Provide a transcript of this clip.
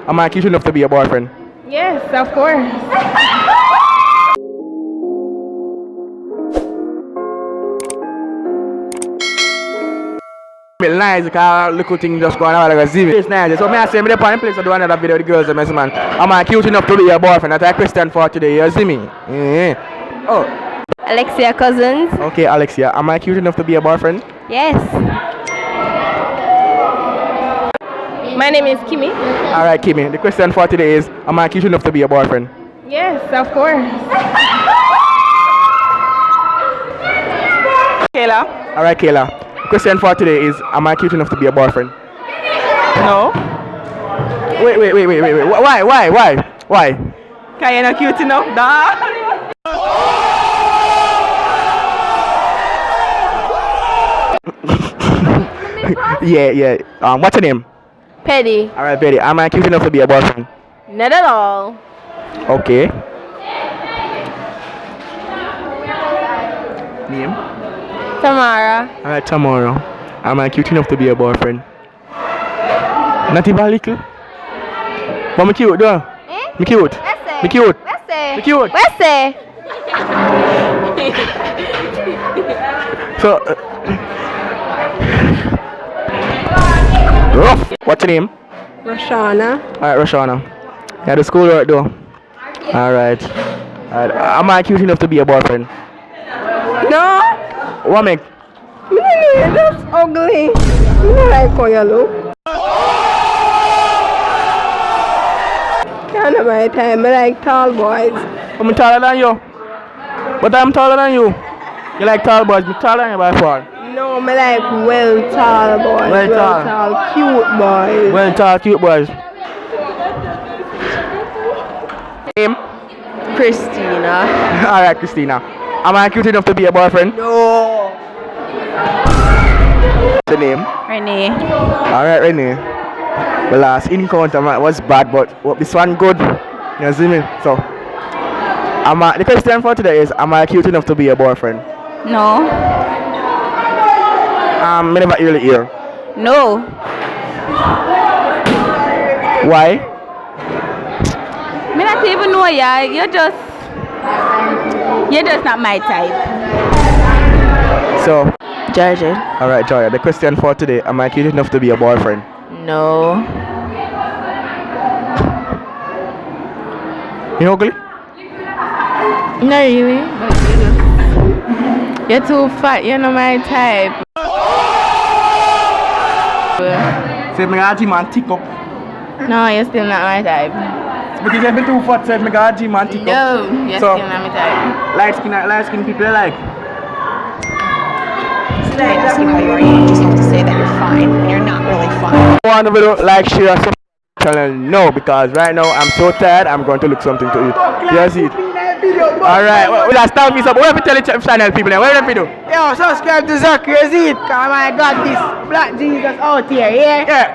Am I cute enough to be your boyfriend? Yes, of course. It's nice because little thing just going on like a zim. It's nice. So I say me the place to do another video with the girls and man. Am I cute enough to be your boyfriend? That's a question for today. You see me? Yeah. Oh. Alexia Cousins. Okay, Alexia. Am I cute enough to be your boyfriend? Yes. My name is Kimi. Alright, Kimmy. The question for today is, am I cute enough to be your boyfriend? Yes, of course. Kayla? Alright, Kayla. The question for today is, am I cute enough to be your boyfriend? No. Wait. Why? Cause you're not cute enough, dog. Yeah. What's your name? Petty. Alright, Betty. Am I cute enough to be your boyfriend? Not at all. Okay. Name? Tamara. Alright, tomorrow. Am I cute enough to be your boyfriend? Not even a little. But me cute, though. Me cute. Me cute. Me cute. Where So. Rough. What's your name? Roshana. Alright, Roshana. Yeah, the school work though. Alright. Am I cute enough to be your boyfriend? No. What make? That's ugly. You don't like how you look. Kind of my time. I like tall boys. I'm taller than you. But I'm taller than you. You like tall boys, I'm taller than you by far. No, I like tall boys. Well tall, cute boys. Well tall, cute boys. Name? Christina. Alright, Christina. Am I cute enough to be your boyfriend? No. What's the name? Renee. Alright, Renee. The last encounter was bad, but this one good. You see me? So, the question for today is, am I cute enough to be your boyfriend? No. I never really hear. No. Why? Me not even know ya. You're just not my type. So, Georgia. alright, Joya. The question for today, am I cute enough to be your boyfriend? No. You ugly? Not really. You're too fat. You're not my type. Say me got gym and tick up. No, you're still not my type. Because I've been too fat, so me got gym and tick up. No, you're So- still not my type. Light skin people like. I don't see how you are. You just have to say that you're fine when you're not really fine. Want the video, like, share, subscribe channel? No, because right now I'm so tired. I'm going to look something to eat. You see it? Alright, well, start me up. What if you tell the channel people? What if you do? Yo, subscribe to Zachary, is it? Cause I got this black Jesus out here, yeah? Yeah.